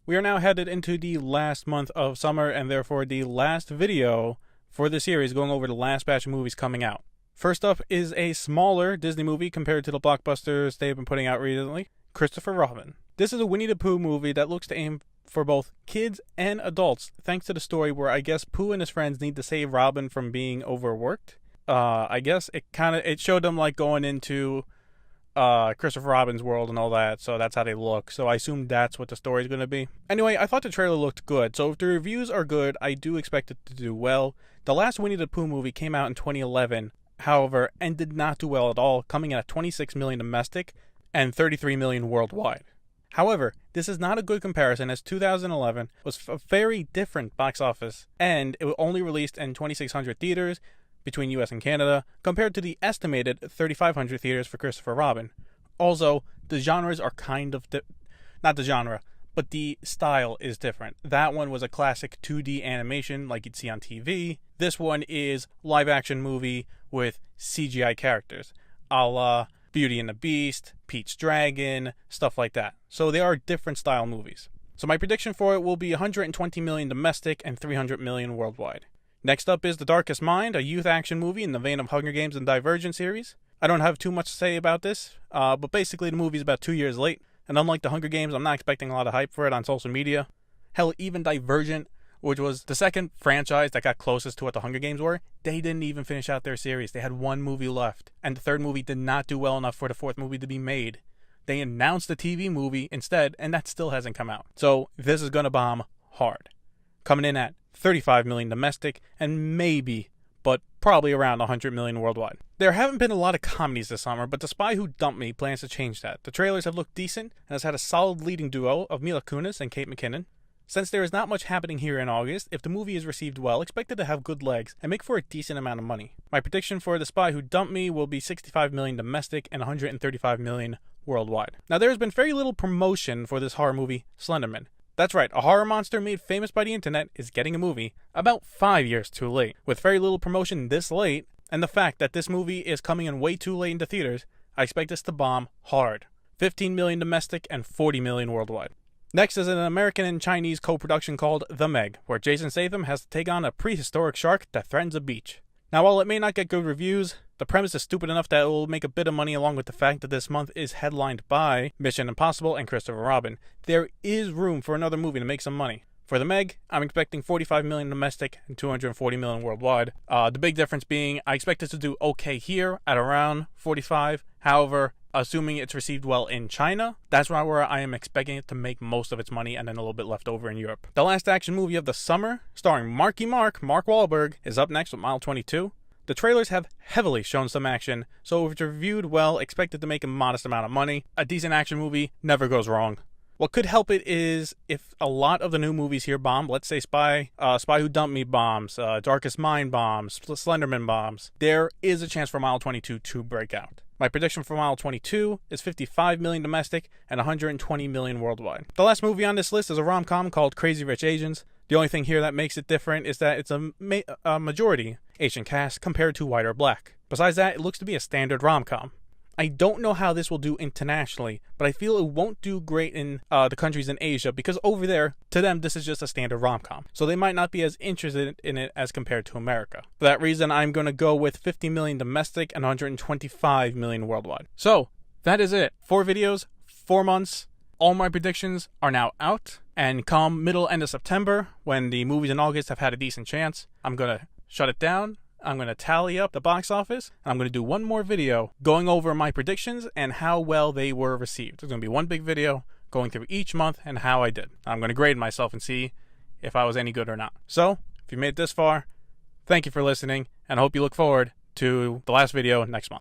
We are now headed into the last month of summer and therefore the last video for the series, going over the last batch of movies coming out. First up is a smaller Disney movie compared to the blockbusters they've been putting out recently, Christopher Robin. This is a Winnie the Pooh movie that looks to aim for both kids and adults, thanks to the story where I guess Pooh and his friends need to save Robin from being overworked. I guess it showed them like going into Christopher Robin's world and all that, so that's how they look. So I assume that's what the story's going to be. Anyway, I thought the trailer looked good, so if the reviews are good, I do expect it to do well. The last Winnie the Pooh movie came out in 2011, however, and did not do well at all, coming in at 26 million domestic and 33 million worldwide. However, this is not a good comparison as 2011 was a very different box office, and it was only released in 2,600 theaters between US and Canada, compared to the estimated 3,500 theaters for Christopher Robin. Also, the genres are kind of not the genre, but the style is different. That one was a classic 2D animation like you'd see on TV. This one is live action movie with CGI characters, a la Beauty and the Beast, Pete's Dragon, stuff like that. So they are different style movies. So my prediction for it will be 120 million domestic and 300 million worldwide. Next up is TheDarkest Mind, a youth action movie in the vein of Hunger Games and Divergent series. I don't have too much to say about this, but basically the movie is about 2 years late, and unlike the Hunger Games, I'm not expecting a lot of hype for it on social media. Hell, even Divergent, which was the second franchise that got closest to what the Hunger Games were, they didn't even finish out their series. They had one movie left, and the third movie did not do well enough for the fourth movie to be made. They announced a TV movie instead, and that still hasn't come out. So this is gonna bomb hard. Coming in at 35 million domestic and maybe, but probably around 100 million worldwide. There haven't been a lot of comedies this summer, but The Spy Who Dumped Me plans to change that. The trailers have looked decent and has had a solid leading duo of Mila Kunis and Kate McKinnon. Since there is not much happening here in August, if the movie is received well, expect it to have good legs and make for a decent amount of money. My prediction for The Spy Who Dumped Me will be 65 million domestic and 135 million worldwide. Now there has been very little promotion for this horror movie, Slenderman. That's right, a horror monster made famous by the internet is getting a movie about 5 years too late. With very little promotion this late, and the fact that this movie is coming in way too late into theaters, I expect this to bomb hard. 15 million domestic and 40 million worldwide. Next is an American and Chinese co-production called The Meg, where Jason Statham has to take on a prehistoric shark that threatens a beach. Now while it may not get good reviews, the premise is stupid enough that it will make a bit of money, along with the fact that this month is headlined by Mission Impossible and Christopher Robin. There is room for another movie to make some money. For The Meg, I'm expecting 45 million domestic and 240 million worldwide. The big difference being I expect it to do okay here at around 45. However, assuming it's received well in China, that's where I am expecting it to make most of its money and then a little bit left over in Europe. The last action movie of the summer, starring Mark Wahlberg, is up next with Mile 22. The trailers have heavily shown some action, so if it's reviewed well, expect it to make a modest amount of money. A decent action movie never goes wrong. What could help it is if a lot of the new movies here bomb, let's say Spy Who Dumped Me bombs, Darkest Mind bombs, Slenderman bombs, there is a chance for Mile 22 to break out. My prediction for Mile 22 is 55 million domestic and 120 million worldwide. The last movie on this list is a rom-com called Crazy Rich Asians. The only thing here that makes it different is that it's a majority Asian cast compared to white or black. Besides that, it looks to be a standard rom-com. I don't know how this will do internationally, but I feel it won't do great in the countries in Asia because over there, to them, this is just a standard rom-com. So they might not be as interested in it as compared to America. For that reason, I'm going to go with 50 million domestic and 125 million worldwide. So, that is it. 4 videos, 4 months. All my predictions are now out. And come end of September, when the movies in August have had a decent chance, I'm going to shut it down. I'm going to tally up the box office, and I'm going to do one more video going over my predictions and how well they were received. There's going to be one big video going through each month and how I did. I'm going to grade myself and see if I was any good or not. So, if you made it this far, thank you for listening, and I hope you look forward to the last video next month.